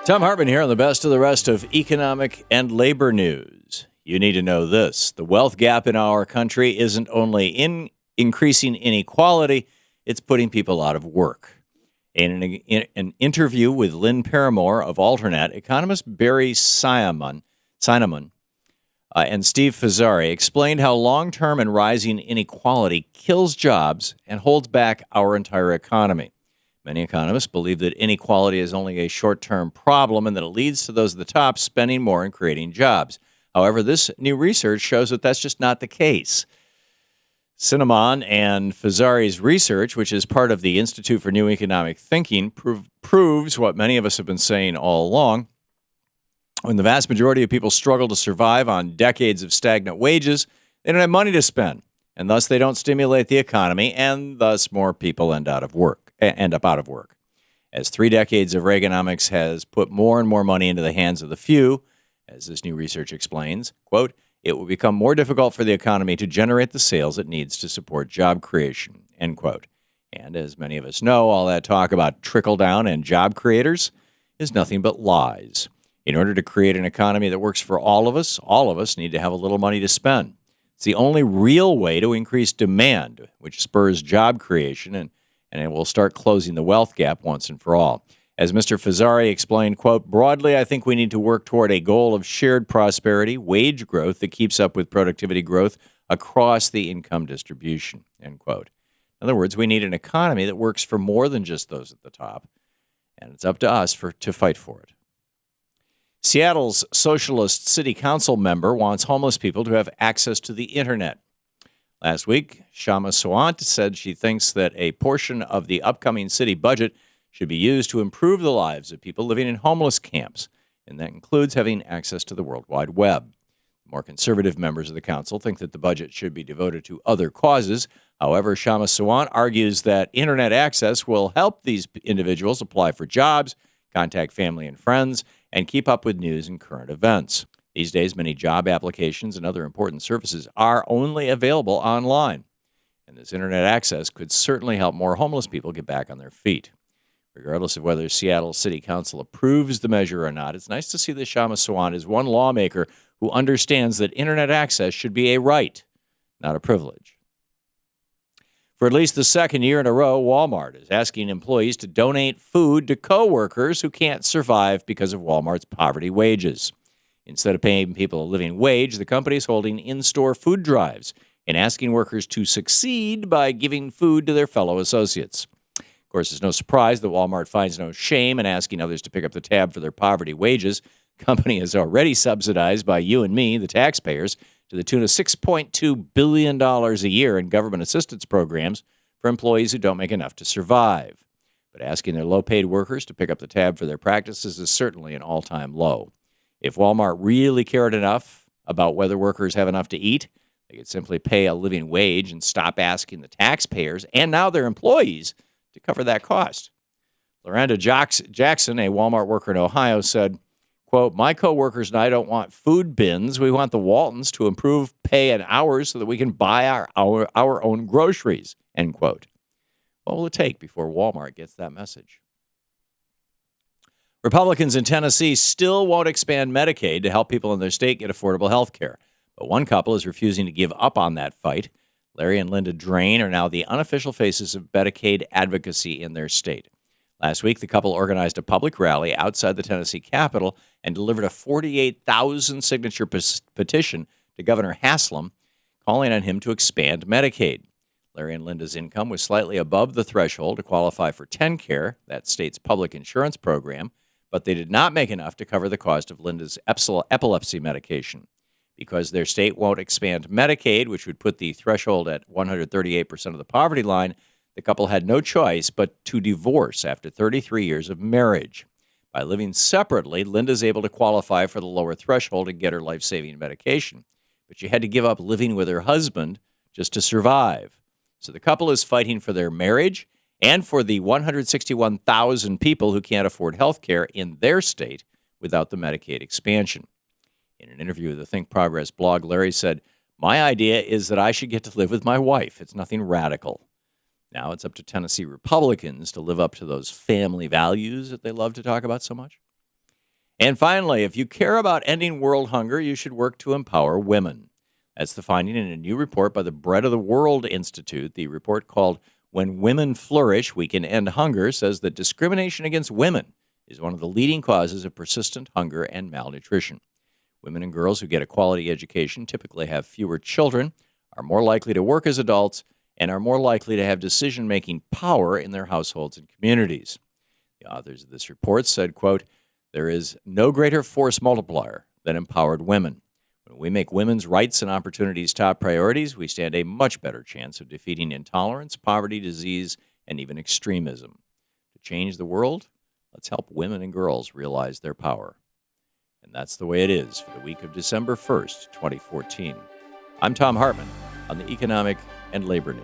Thom Hartmann here on the best of the rest of economic and labor news. You need to know this. The wealth gap in our country isn't only increasing inequality, it's putting people out of work. In an interview with Lynn Paramore of Alternet, economist Barry Simon and Steve Fazzari explained how long-term and rising inequality kills jobs and holds back our entire economy. Many economists believe that inequality is only a short-term problem and that it leads to those at the top spending more and creating jobs. However, this new research shows that that's just not the case. Sinamon and Fazzari's research, which is part of the Institute for New Economic Thinking, proves what many of us have been saying all along. When the vast majority of people struggle to survive on decades of stagnant wages, they don't have money to spend, and thus they don't stimulate the economy, and thus more people end up out of work. As 3 decades of Reaganomics has put more and more money into the hands of the few, as this new research explains, quote, it will become more difficult for the economy to generate the sales it needs to support job creation, end quote. And as many of us know, all that talk about trickle-down and job creators is nothing but lies. In order to create an economy that works for all of us need to have a little money to spend. It's the only real way to increase demand, which spurs job creation, and it will start closing the wealth gap once and for all. As Mr. Fazzari explained, quote, broadly, I think we need to work toward a goal of shared prosperity, wage growth that keeps up with productivity growth across the income distribution, end quote. In other words, we need an economy that works for more than just those at the top, and it's up to us to fight for it. Seattle's socialist city council member wants homeless people to have access to the internet. Last week, Shama Sawant said she thinks that a portion of the upcoming city budget should be used to improve the lives of people living in homeless camps, and that includes having access to the World Wide Web. More conservative members of the council think that the budget should be devoted to other causes. However, Shama Sawant argues that internet access will help these individuals apply for jobs, contact family and friends, and keep up with news and current events. These days, many job applications and other important services are only available online, and this internet access could certainly help more homeless people get back on their feet. Regardless of whether Seattle City Council approves the measure or not, it's nice to see that Shama Sawant is one lawmaker who understands that internet access should be a right, not a privilege. For at least the second year in a row, Walmart is asking employees to donate food to coworkers who can't survive because of Walmart's poverty wages. Instead of paying people a living wage, the company is holding in-store food drives and asking workers to succeed by giving food to their fellow associates. Of course, it's no surprise that Walmart finds no shame in asking others to pick up the tab for their poverty wages. The company is already subsidized by you and me, the taxpayers, to the tune of $6.2 billion a year in government assistance programs for employees who don't make enough to survive. But asking their low-paid workers to pick up the tab for their practices is certainly an all-time low. If Walmart really cared enough about whether workers have enough to eat, they could simply pay a living wage and stop asking the taxpayers and now their employees to cover that cost. Lorenda Jackson, a Walmart worker in Ohio, said, quote, my coworkers and I don't want food bins. We want the Waltons to improve pay and hours so that we can buy our own groceries, end quote. What will it take before Walmart gets that message? Republicans in Tennessee still won't expand Medicaid to help people in their state get affordable health care. But one couple is refusing to give up on that fight. Larry and Linda Drain are now the unofficial faces of Medicaid advocacy in their state. Last week, the couple organized a public rally outside the Tennessee Capitol and delivered a 48,000-signature petition to Governor Haslam, calling on him to expand Medicaid. Larry and Linda's income was slightly above the threshold to qualify for TennCare, that state's public insurance program, but they did not make enough to cover the cost of Linda's epilepsy medication. Because their state won't expand Medicaid, which would put the threshold at 138% of the poverty line, the couple had no choice but to divorce after 33 years of marriage. By living separately, Linda's able to qualify for the lower threshold and get her life-saving medication. But she had to give up living with her husband just to survive. So the couple is fighting for their marriage and for the 161,000 people who can't afford health care in their state without the Medicaid expansion. In an interview with the Think Progress blog, Larry said, my idea is that I should get to live with my wife. It's nothing radical. Now it's up to Tennessee Republicans to live up to those family values that they love to talk about so much. And finally, if you care about ending world hunger, you should work to empower women. That's the finding in a new report by the Bread of the World Institute. The report called When Women Flourish, We Can End Hunger says that discrimination against women is one of the leading causes of persistent hunger and malnutrition. Women and girls who get a quality education typically have fewer children, are more likely to work as adults, and are more likely to have decision-making power in their households and communities. The authors of this report said, quote, "There is no greater force multiplier than empowered women. When we make women's rights and opportunities top priorities, we stand a much better chance of defeating intolerance, poverty, disease, and even extremism. To change the world, let's help women and girls realize their power." And that's the way it is for the week of December 1st, 2014. I'm Thom Hartmann on the Economic and Labor News.